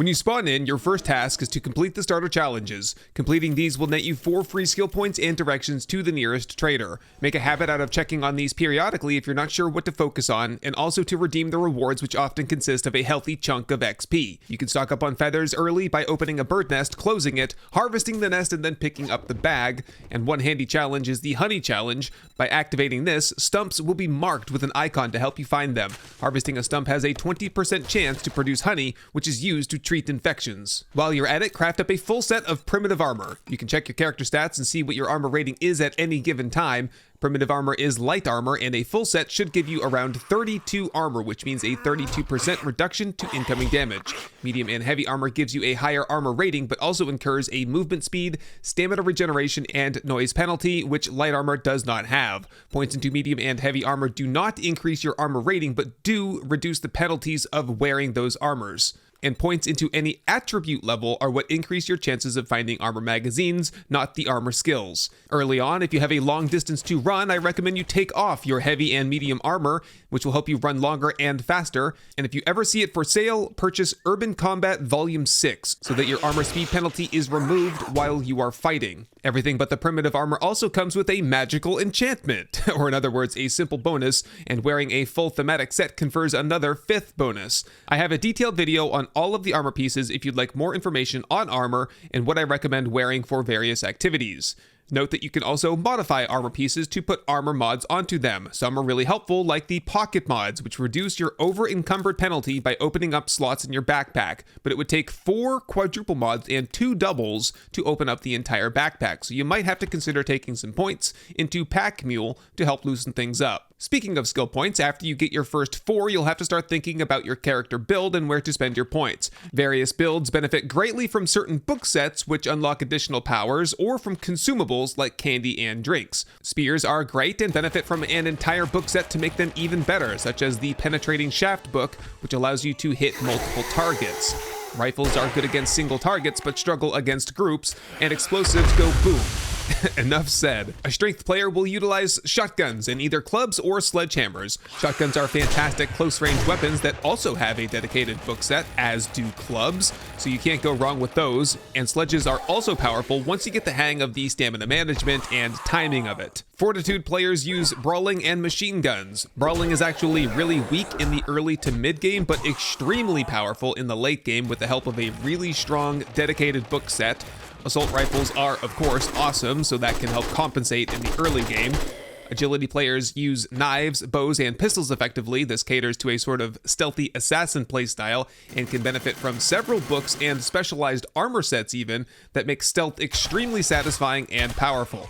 When you spawn in, your first task is to complete the starter challenges. Completing these will net you 4 free skill points and directions to the nearest trader. Make a habit out of checking on these periodically if you're not sure what to focus on, and also to redeem the rewards, which often consist of a healthy chunk of XP. You can stock up on feathers early by opening a bird nest, closing it, harvesting the nest, and then picking up the bag. And one handy challenge is the honey challenge. By activating this, stumps will be marked with an icon to help you find them. Harvesting a stump has a 20% chance to produce honey, which is used to treat infections. While you're at it, craft up a full set of primitive armor. You can check your character stats and see what your armor rating is at any given time. Primitive armor is light armor, and a full set should give you around 32 armor, which means a 32% reduction to incoming damage. Medium and heavy armor gives you a higher armor rating, but also incurs a movement speed, stamina regeneration, and noise penalty, which light armor does not have. Points into medium and heavy armor do not increase your armor rating, but do reduce the penalties of wearing those armors. And points into any attribute level are what increase your chances of finding armor magazines, not the armor skills. Early on, if you have a long distance to run, I recommend you take off your heavy and medium armor, which will help you run longer and faster. And if you ever see it for sale, purchase Urban Combat Volume 6, so that your armor speed penalty is removed while you are fighting. Everything but the primitive armor also comes with a magical enchantment, or in other words, a simple bonus, and wearing a full thematic set confers another 5th bonus. I have a detailed video on all of the armor pieces if you'd like more information on armor and what I recommend wearing for various activities. Note that you can also modify armor pieces to put armor mods onto them. Some are really helpful, like the pocket mods, which reduce your over-encumbered penalty by opening up slots in your backpack, but it would take 4 quadruple mods and 2 doubles to open up the entire backpack, so you might have to consider taking some points into Pack Mule to help loosen things up. Speaking of skill points, after you get your first 4, you'll have to start thinking about your character build and where to spend your points. Various builds benefit greatly from certain book sets, which unlock additional powers, or from consumables like candy and drinks. Spears are great and benefit from an entire book set to make them even better, such as the Penetrating Shaft book, which allows you to hit multiple targets. Rifles are good against single targets, but struggle against groups, and explosives go boom. Enough said. A strength player will utilize shotguns in either clubs or sledgehammers. Shotguns are fantastic close-range weapons that also have a dedicated book set, as do clubs, so you can't go wrong with those. And sledges are also powerful once you get the hang of the stamina management and timing of it. Fortitude players use brawling and machine guns. Brawling is actually really weak in the early to mid game, but extremely powerful in the late game with the help of a really strong, dedicated book set. Assault rifles are, of course, awesome, so that can help compensate in the early game. Agility players use knives, bows, and pistols effectively. This caters to a sort of stealthy assassin playstyle and can benefit from several books and specialized armor sets even that make stealth extremely satisfying and powerful.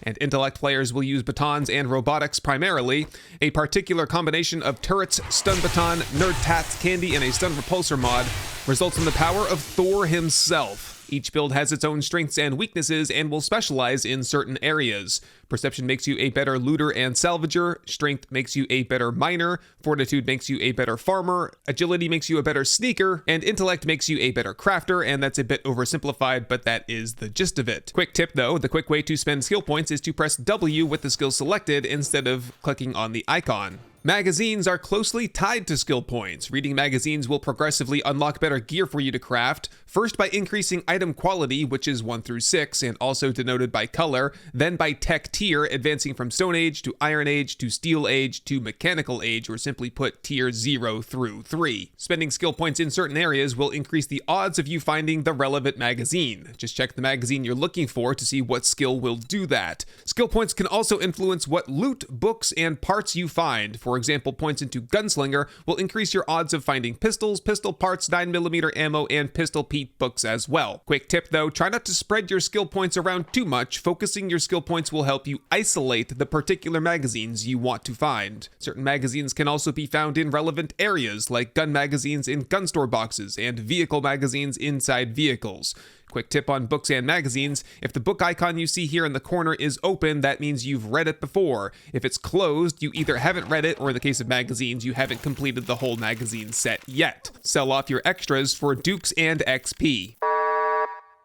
And intellect players will use batons and robotics primarily. A particular combination of turrets, stun baton, nerd tats, candy, and a stun repulsor mod results in the power of Thor himself. Each build has its own strengths and weaknesses and will specialize in certain areas. Perception makes you a better looter and salvager, strength makes you a better miner, fortitude makes you a better farmer, agility makes you a better sneaker, and intellect makes you a better crafter, and that's a bit oversimplified, but that is the gist of it. Quick tip though, the quick way to spend skill points is to press W with the skill selected instead of clicking on the icon. Magazines are closely tied to skill points. Reading magazines will progressively unlock better gear for you to craft, first by increasing item quality, which is 1 through 6, and also denoted by color, then by tech tier, advancing from Stone Age to Iron Age to Steel Age to Mechanical Age, or simply put tier 0 through 3. Spending skill points in certain areas will increase the odds of you finding the relevant magazine. Just check the magazine you're looking for to see what skill will do that. Skill points can also influence what loot, books, and parts you find. For example, points into Gunslinger will increase your odds of finding pistols, pistol parts, 9mm ammo, and Pistol Pete books as well. Quick tip though, try not to spread your skill points around too much. Focusing your skill points will help you isolate the particular magazines you want to find. Certain magazines can also be found in relevant areas, like gun magazines in gun store boxes and vehicle magazines inside vehicles. Quick tip on books and magazines, if the book icon you see here in the corner is open, that means you've read it before. If it's closed, you either haven't read it, or in the case of magazines, you haven't completed the whole magazine set yet. Sell off your extras for dukes and XP.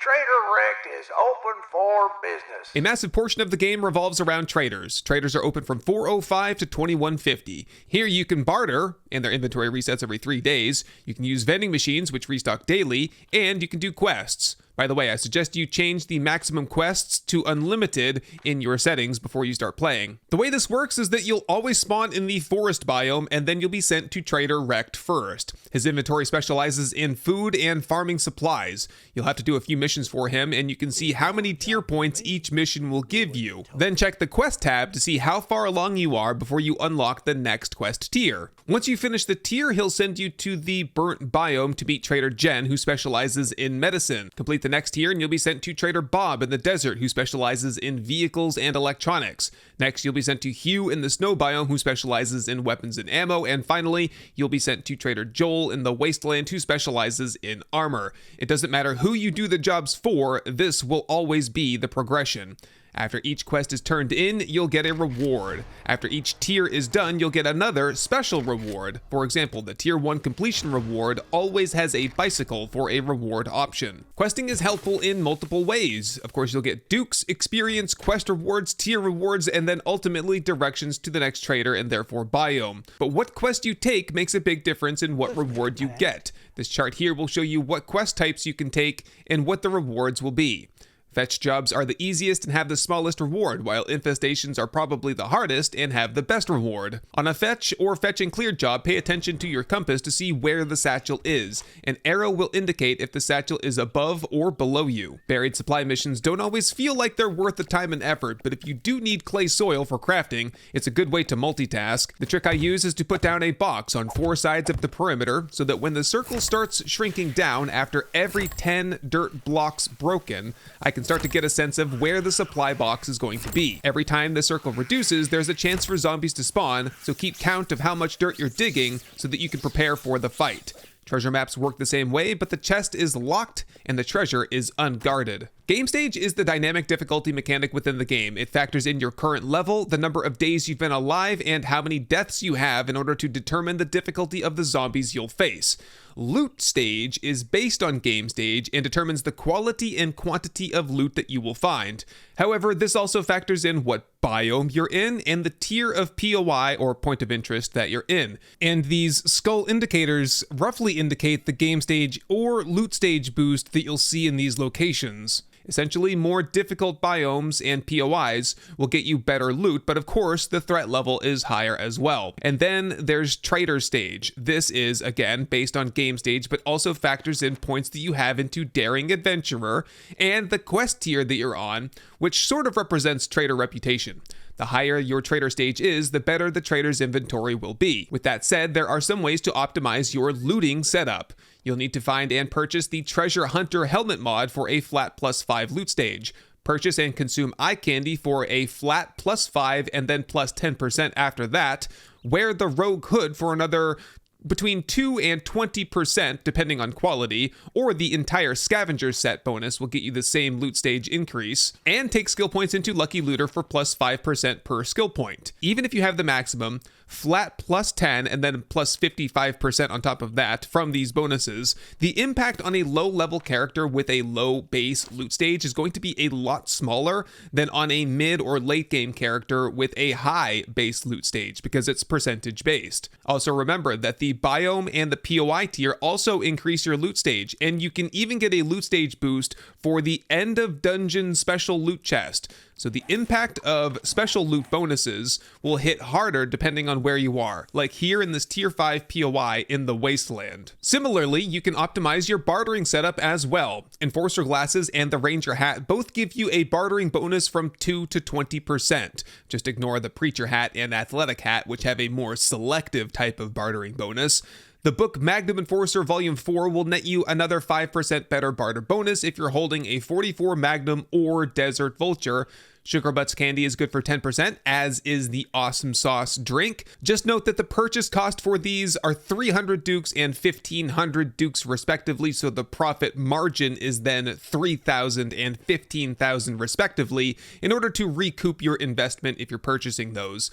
Trader Rect is open for business. A massive portion of the game revolves around traders. Traders are open from 4:05 to 21:50. Here you can barter, and their inventory resets every 3 days. You can use vending machines, which restock daily, and you can do quests. By the way, I suggest you change the maximum quests to unlimited in your settings before you start playing. The way this works is that you'll always spawn in the forest biome, and then you'll be sent to Trader Rect first. His inventory specializes in food and farming supplies. You'll have to do a few missions for him, and you can see how many tier points each mission will give you. Then check the quest tab to see how far along you are before you unlock the next quest tier. Once you finish the tier, he'll send you to the burnt biome to meet Trader Jen, who specializes in medicine. Complete the next tier and you'll be sent to Trader Bob in the desert, who specializes in vehicles and electronics. Next, you'll be sent to Hugh in the snow biome, who specializes in weapons and ammo. And finally, you'll be sent to Trader Joel in the wasteland, who specializes in armor. It doesn't matter who you do the jobs for, this will always be the progression. After each quest is turned in, you'll get a reward. After each tier is done, you'll get another special reward. For example, the tier 1 completion reward always has a bicycle for a reward option. Questing is helpful in multiple ways. Of course, you'll get dukes, experience, quest rewards, tier rewards, and then ultimately directions to the next trader and therefore biome. But what quest you take makes a big difference in what reward you get. This chart here will show you what quest types you can take and what the rewards will be. Fetch jobs are the easiest and have the smallest reward, while infestations are probably the hardest and have the best reward. On a fetch or fetch and clear job, pay attention to your compass to see where the satchel is. An arrow will indicate if the satchel is above or below you. Buried supply missions don't always feel like they're worth the time and effort, but if you do need clay soil for crafting, it's a good way to multitask. The trick I use is to put down a box on 4 sides of the perimeter so that when the circle starts shrinking down after every 10 dirt blocks broken, I can start to get a sense of where the supply box is going to be. Every time the circle reduces, there's a chance for zombies to spawn, so keep count of how much dirt you're digging so that you can prepare for the fight. Treasure maps work the same way, but the chest is locked and the treasure is unguarded. Gamestage is the dynamic difficulty mechanic within the game. It factors in your current level, the number of days you've been alive, and how many deaths you have in order to determine the difficulty of the zombies you'll face. Lootstage is based on Gamestage and determines the quality and quantity of loot that you will find. However, this also factors in what biome you're in and the tier of POI or point of interest that you're in. And these skull indicators roughly indicate the Gamestage or Lootstage boost that you'll see in these locations. Essentially, more difficult biomes and POIs will get you better loot, but of course, the threat level is higher as well. And then there's Traderstage. This is, again, based on Gamestage, but also factors in points that you have into Daring Adventurer and the quest tier that you're on, which sort of represents trader reputation. The higher your trader stage is, the better the trader's inventory will be. With that said, there are some ways to optimize your looting setup. You'll need to find and purchase the Treasure Hunter helmet mod for a flat +5 loot stage. Purchase and consume eye candy for a flat +5 and then +10% after that. Wear the Rogue Hood for another between 2 and 20% depending on quality, or the entire scavenger set bonus will get you the same loot stage increase, and take skill points into Lucky Looter for +5% per skill point. Even if you have the maximum, flat +10 and then +55% on top of that from these bonuses, the impact on a low level character with a low base loot stage is going to be a lot smaller than on a mid or late game character with a high base loot stage because it's percentage based. Also remember that the biome and the POI tier also increase your loot stage, and you can even get a loot stage boost for the end of dungeon special loot chest. So the impact of special loot bonuses will hit harder depending on where you are, like here in this tier 5 POI in the Wasteland. Similarly, you can optimize your bartering setup as well. Enforcer glasses and the Ranger hat both give you a bartering bonus from 2 to 20%. Just ignore the Preacher hat and Athletic hat, which have a more selective type of bartering bonus. The book Magnum Enforcer Volume 4 will net you another 5% better barter bonus if you're holding a 44 Magnum or Desert Vulture. Sugar Butts candy is good for 10%, as is the Awesome Sauce drink. Just note that the purchase cost for these are 300 dukes and 1,500 dukes respectively, so the profit margin is then 3,000 and 15,000 respectively in order to recoup your investment if you're purchasing those.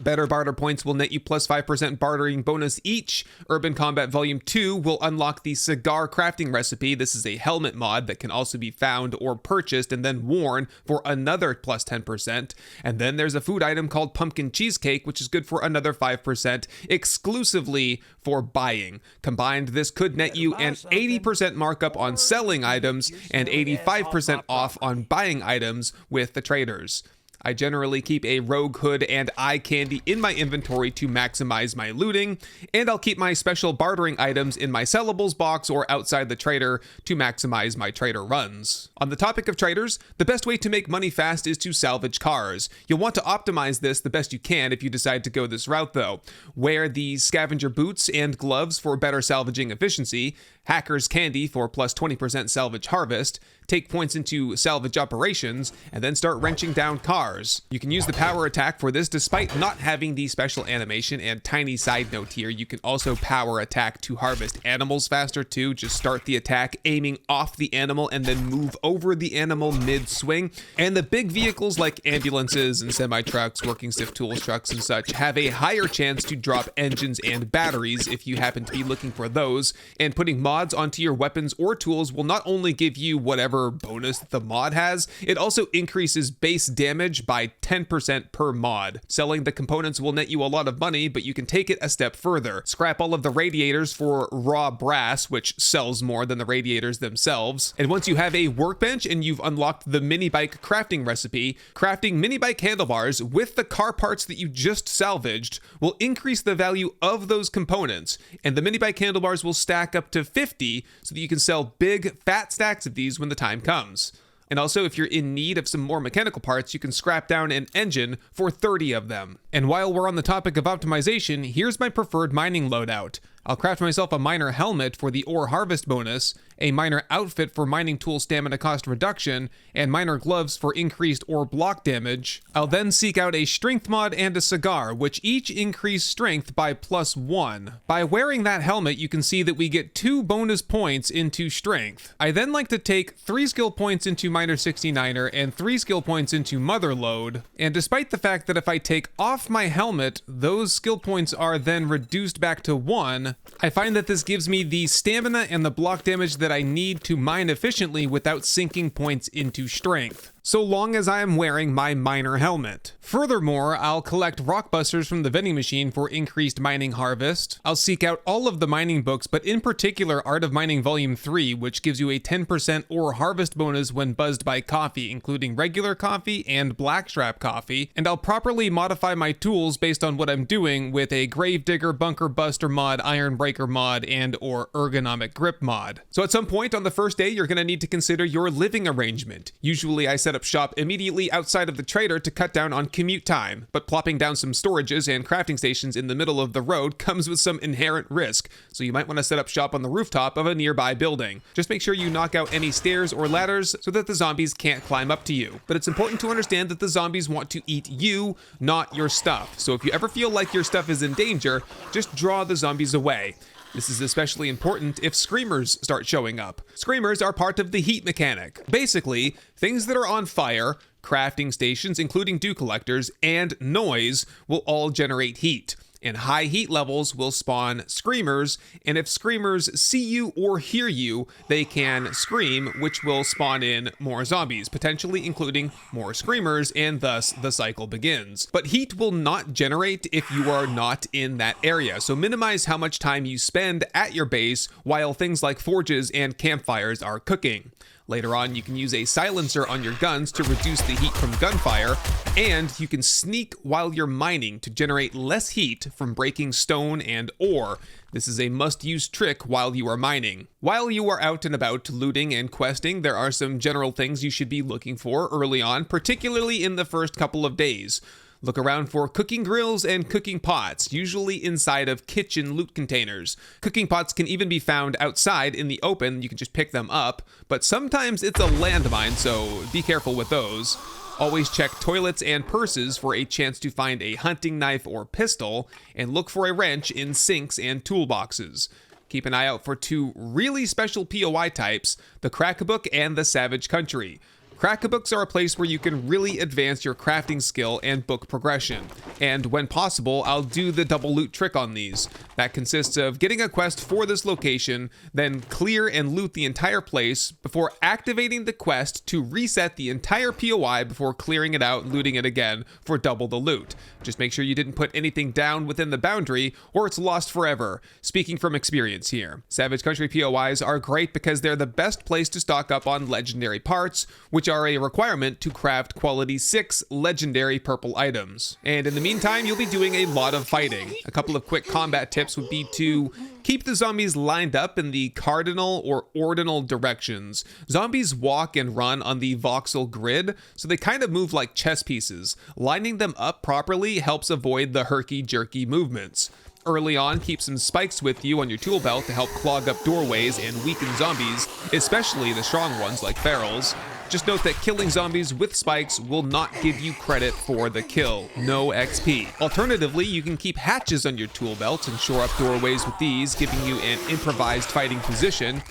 Better barter points will net you plus 5% bartering bonus each. Urban Combat Volume 2 will unlock the cigar crafting recipe. This is a helmet mod that can also be found or purchased and then worn for another plus 10%. And then there's a food item called Pumpkin Cheesecake, which is good for another 5% exclusively for buying. Combined, this could net you an 80% markup on selling items and 85% off on buying items with the traders. I generally keep a rogue hood and eye candy in my inventory to maximize my looting, and I'll keep my special bartering items in my sellables box or outside the trader to maximize my trader runs. On the topic of traders, the best way to make money fast is to salvage cars. You'll want to optimize this the best you can if you decide to go this route though. Wear the scavenger boots and gloves for better salvaging efficiency, hacker's candy for plus 20% salvage harvest, take points into salvage operations, and then start wrenching down cars. You can use the power attack for this despite not having the special animation, and tiny side note here, you can also power attack to harvest animals faster too. Just start the attack aiming off the animal and then move over the animal mid-swing. And the big vehicles like ambulances and semi-trucks, working stiff tools trucks and such have a higher chance to drop engines and batteries if you happen to be looking for those, and putting mods onto your weapons or tools will not only give you whatever bonus the mod has, it also increases base damage by 10% per mod. Selling the components will net you a lot of money, but you can take it a step further. Scrap all of the radiators for raw brass, which sells more than the radiators themselves. And once you have a workbench and you've unlocked the mini bike crafting recipe, crafting mini bike handlebars with the car parts that you just salvaged will increase the value of those components, and the mini bike handlebars will stack up to 50 so that you can sell big fat stacks of these when the time comes. And also, if you're in need of some more mechanical parts, you can scrap down an engine for 30 of them. And while we're on the topic of optimization, here's my preferred mining loadout. I'll craft myself a miner helmet for the ore harvest bonus, a miner outfit for mining tool stamina cost reduction, and miner gloves for increased ore block damage. I'll then seek out a strength mod and a cigar, which each increase strength by +1. By wearing that helmet, you can see that we get 2 bonus points into strength. I then like to take 3 skill points into miner 69er and 3 skill points into mother load, and despite the fact that if I take off my helmet, those skill points are then reduced back to 1, I find that this gives me the stamina and the block damage that I need to mine efficiently without sinking points into strength, so long as I am wearing my miner helmet. Furthermore, I'll collect rockbusters from the vending machine for increased mining harvest. I'll seek out all of the mining books, but in particular Art of Mining Volume 3, which gives you a 10% ore harvest bonus when buzzed by coffee, including regular coffee and blackstrap coffee, and I'll properly modify my tools based on what I'm doing with a Gravedigger, Bunker Buster mod, Iron Breaker mod, and or Ergonomic Grip mod. So at some point on the first day, you're going to need to consider your living arrangement. Usually I set up shop immediately outside of the trader to cut down on commute time, but plopping down some storages and crafting stations in the middle of the road comes with some inherent risk, so you might want to set up shop on the rooftop of a nearby building. Just make sure you knock out any stairs or ladders so that the zombies can't climb up to you. But it's important to understand that the zombies want to eat you, not your stuff. So if you ever feel like your stuff is in danger, just draw the zombies away. This is especially important if screamers start showing up. Screamers are part of the heat mechanic. Basically, things that are on fire, crafting stations, including dew collectors, and noise will all generate heat. And high heat levels will spawn screamers, and if screamers see you or hear you, they can scream, which will spawn in more zombies, potentially including more screamers, and thus the cycle begins. But heat will not generate if you are not in that area, so minimize how much time you spend at your base while things like forges and campfires are cooking. Later on, you can use a silencer on your guns to reduce the heat from gunfire, and you can sneak while you're mining to generate less heat from breaking stone and ore. This is a must-use trick while you are mining. While you are out and about looting and questing, there are some general things you should be looking for early on, particularly in the first couple of days. Look around for cooking grills and cooking pots, usually inside of kitchen loot containers. Cooking pots can even be found outside in the open, you can just pick them up, but sometimes it's a landmine, so be careful with those. Always check toilets and purses for a chance to find a hunting knife or pistol, and look for a wrench in sinks and toolboxes. Keep an eye out for 2 really special POI types, the Crackbook and the Savage Country. Crack-a-books are a place where you can really advance your crafting skill and book progression. And when possible, I'll do the double loot trick on these. That consists of getting a quest for this location, then clear and loot the entire place before activating the quest to reset the entire POI before clearing it out and looting it again for double the loot. Just make sure you didn't put anything down within the boundary or it's lost forever. Speaking from experience here. Savage Country POIs are great because they're the best place to stock up on legendary parts, which are a requirement to craft quality 6 legendary purple items. And in the meantime, you'll be doing a lot of fighting. A couple of quick combat tips would be to keep the zombies lined up in the cardinal or ordinal directions. Zombies walk and run on the voxel grid, so they kind of move like chess pieces. Lining them up properly helps avoid the herky-jerky movements. Early on, keep some spikes with you on your tool belt to help clog up doorways and weaken zombies, especially the strong ones like ferals. Just note that killing zombies with spikes will not give you credit for the kill, no XP. Alternatively, you can keep hatches on your tool belt and shore up doorways with these, giving you an improvised fighting position.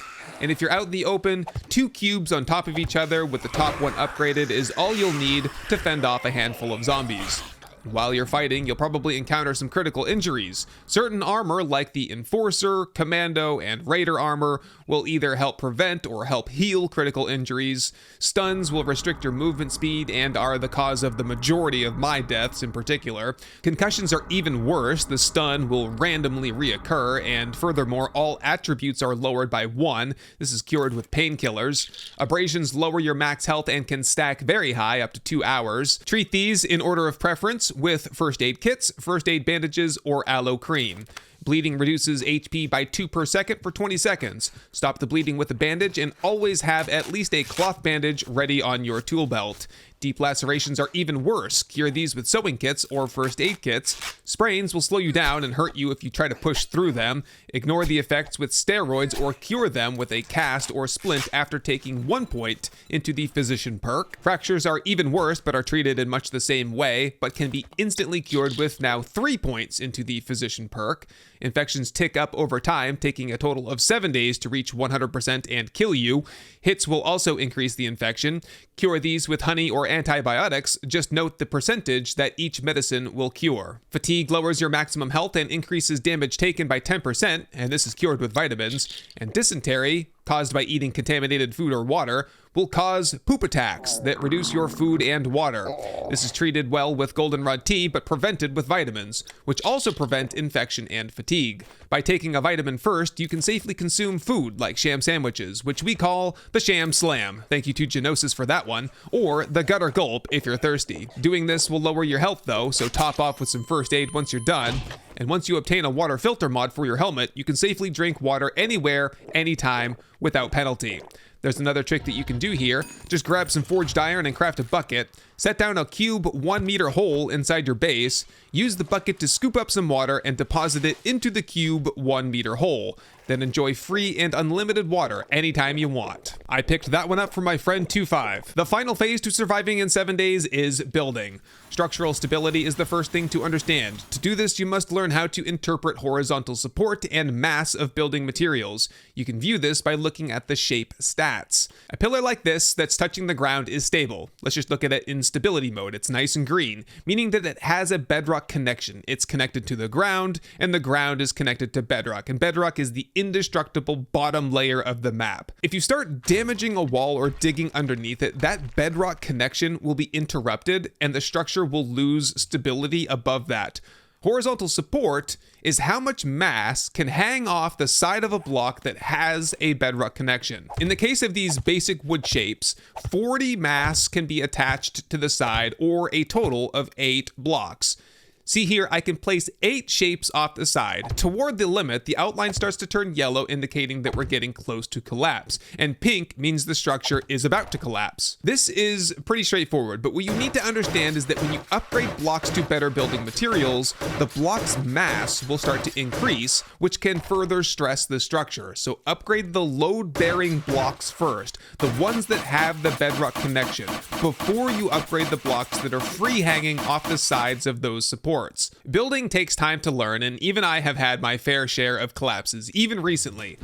And if you're out in the open, 2 cubes on top of each other with the top one upgraded is all you'll need to fend off a handful of zombies. While you're fighting, you'll probably encounter some critical injuries. Certain armor, like the Enforcer, Commando, and Raider armor, will either help prevent or help heal critical injuries. Stuns will restrict your movement speed and are the cause of the majority of my deaths in particular. Concussions are even worse. The stun will randomly reoccur, and furthermore, all attributes are lowered by 1. This is cured with painkillers. Abrasions lower your max health and can stack very high, up to 2 hours. Treat these in order of preference with first aid kits, first aid bandages, or aloe cream. Bleeding reduces HP by 2 per second for 20 seconds. Stop the bleeding with a bandage and always have at least a cloth bandage ready on your tool belt. Deep lacerations are even worse. Cure these with sewing kits or first aid kits. Sprains will slow you down and hurt you if you try to push through them. Ignore the effects with steroids or cure them with a cast or splint after taking 1 point into the physician perk. Fractures are even worse but are treated in much the same way, but can be instantly cured with now 3 points into the physician perk. Infections tick up over time, taking a total of 7 days to reach 100% and kill you. Hits will also increase the infection. Cure these with honey or antibiotics. Just note the percentage that each medicine will cure. Fatigue lowers your maximum health and increases damage taken by 10%, and this is cured with vitamins. And dysentery, caused by eating contaminated food or water, will cause poop attacks that reduce your food and water. This is treated well with goldenrod tea, but prevented with vitamins, which also prevent infection and fatigue. By taking a vitamin first, you can safely consume food like sham sandwiches, which we call the sham slam. Thank you to Genosis for that one, or the gutter gulp if you're thirsty. Doing this will lower your health though, so top off with some first aid once you're done. And once you obtain a water filter mod for your helmet, you can safely drink water anywhere, anytime, without penalty. There's another trick that you can do here. Just grab some forged iron and craft a bucket. Set down a cube 1 meter hole inside your base. Use the bucket to scoop up some water and deposit it into the cube 1 meter hole. Then enjoy free and unlimited water anytime you want. I picked that one up from my friend 25. The final phase to surviving in 7 days is building. Structural stability is the first thing to understand. To do this, you must learn how to interpret horizontal support and mass of building materials. You can view this by looking at the shape stats. A pillar like this that's touching the ground is stable. Let's just look at it in stability mode. It's nice and green, meaning that it has a bedrock connection. It's connected to the ground, and the ground is connected to bedrock, and bedrock is the indestructible bottom layer of the map. If you start damaging a wall or digging underneath it, that bedrock connection will be interrupted, and the structure will lose stability above that. Horizontal support is how much mass can hang off the side of a block that has a bedrock connection. In the case of these basic wood shapes, 40 mass can be attached to the side, or a total of 8 blocks. See here, I can place 8 shapes off the side. Toward the limit, the outline starts to turn yellow, indicating that we're getting close to collapse, and pink means the structure is about to collapse. This is pretty straightforward, but what you need to understand is that when you upgrade blocks to better building materials, the block's mass will start to increase, which can further stress the structure. So upgrade the load-bearing blocks first, the ones that have the bedrock connection, before you upgrade the blocks that are free hanging off the sides of those supports. Building takes time to learn, and even I have had my fair share of collapses, even recently.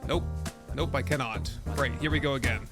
Nope, I cannot. Great, here we go again.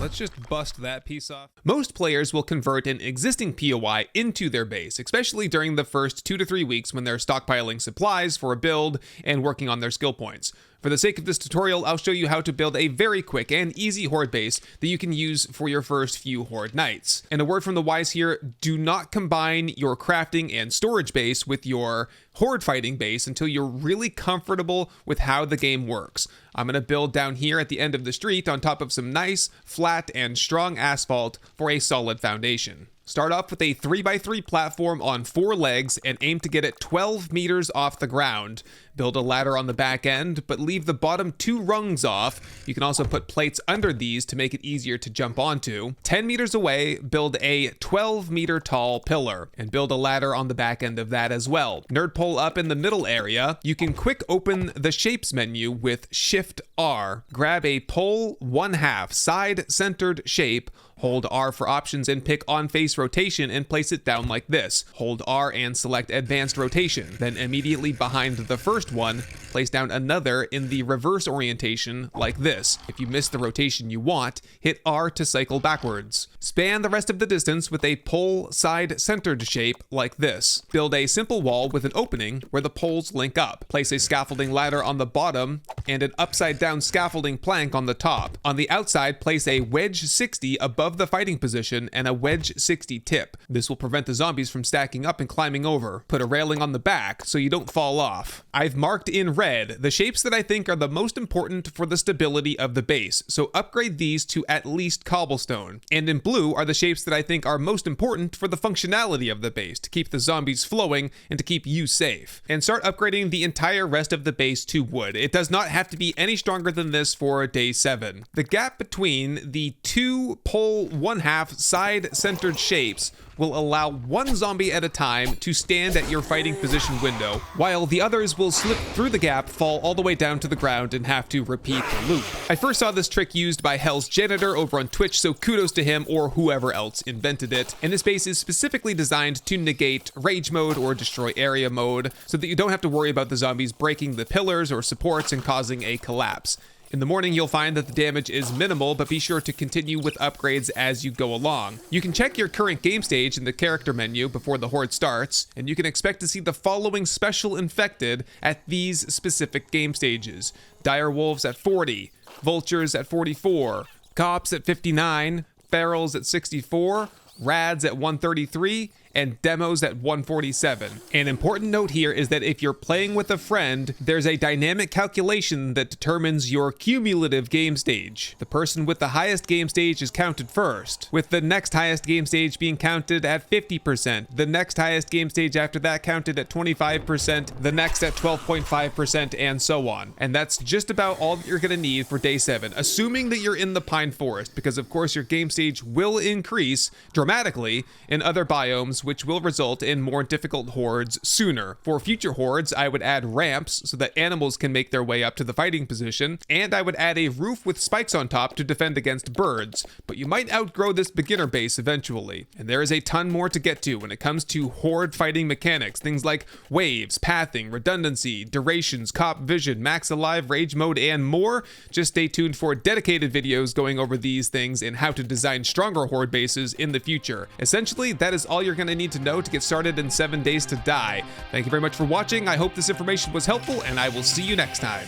Let's just bust that piece off. Most players will convert an existing POI into their base, especially during the first 2 to 3 weeks when they're stockpiling supplies for a build and working on their skill points. For the sake of this tutorial, I'll show you how to build a very quick and easy Horde base that you can use for your first few Horde nights. And a word from the wise here, do not combine your crafting and storage base with your Horde fighting base until you're really comfortable with how the game works. I'm going to build down here at the end of the street on top of some nice, flat, and strong asphalt for a solid foundation. Start off with a 3x3 platform on 4 legs and aim to get it 12 meters off the ground. Build a ladder on the back end, but leave the bottom 2 rungs off. You can also put plates under these to make it easier to jump onto. 10 meters away, build a 12-meter tall pillar, and build a ladder on the back end of that as well. Nerd pole up in the middle area. You can quick open the shapes menu with Shift R. Grab a pole 1/2 side-centered shape. Hold R for options and pick on-face rotation and place it down like this. Hold R and select advanced rotation. Then immediately behind the first one, place down another in the reverse orientation like this. If you miss the rotation you want, hit R to cycle backwards. Span the rest of the distance with a pole side-centered shape like this. Build a simple wall with an opening where the poles link up. Place a scaffolding ladder on the bottom and an upside-down scaffolding plank on the top. On the outside, place a wedge 60 above the fighting position and a wedge 60 tip. This will prevent the zombies from stacking up and climbing over. Put a railing on the back so you don't fall off. I've marked in red the shapes that I think are the most important for the stability of the base, so upgrade these to at least cobblestone. And in blue are the shapes that I think are most important for the functionality of the base, to keep the zombies flowing and to keep you safe. And start upgrading the entire rest of the base to wood. It does not have to be any stronger than this for day 7. The gap between the 2 pole 1/2 side-centered shapes will allow 1 zombie at a time to stand at your fighting position window, while the others will slip through the gap, fall all the way down to the ground, and have to repeat the loop. I first saw this trick used by Hell's Janitor over on Twitch, so kudos to him or whoever else invented it. And this base is specifically designed to negate rage mode or destroy area mode, so that you don't have to worry about the zombies breaking the pillars or supports and causing a collapse. In the morning, you'll find that the damage is minimal, but be sure to continue with upgrades as you go along. You can check your current game stage in the character menu before the Horde starts, and you can expect to see the following special infected at these specific game stages. Dire Wolves at 40, Vultures at 44, Cops at 59, Ferals at 64, Rads at 133, and demos at 147. An important note here is that if you're playing with a friend, there's a dynamic calculation that determines your cumulative game stage. The person with the highest game stage is counted first, with the next highest game stage being counted at 50%, the next highest game stage after that counted at 25%, the next at 12.5%, and so on. And that's just about all that you're gonna need for day 7, assuming that you're in the Pine Forest, because of course your game stage will increase dramatically in other biomes, which will result in more difficult hordes sooner. For future hordes, I would add ramps so that animals can make their way up to the fighting position, and I would add a roof with spikes on top to defend against birds, but you might outgrow this beginner base eventually. And there is a ton more to get to when it comes to horde fighting mechanics, things like waves, pathing, redundancy, durations, cop vision, max alive, rage mode, and more. Just stay tuned for dedicated videos going over these things and how to design stronger horde bases in the future. Essentially, that is all you're going to need to know to get started in 7 Days to Die. Thank you very much for watching. I hope this information was helpful, and I will see you next time.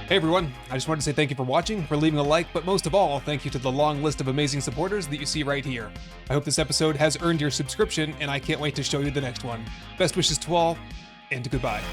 Hey everyone, I just wanted to say thank you for watching, for leaving a like, but most of all, thank you to the long list of amazing supporters that you see right here. I hope this episode has earned your subscription, and I can't wait to show you the next one. Best wishes to all, and goodbye.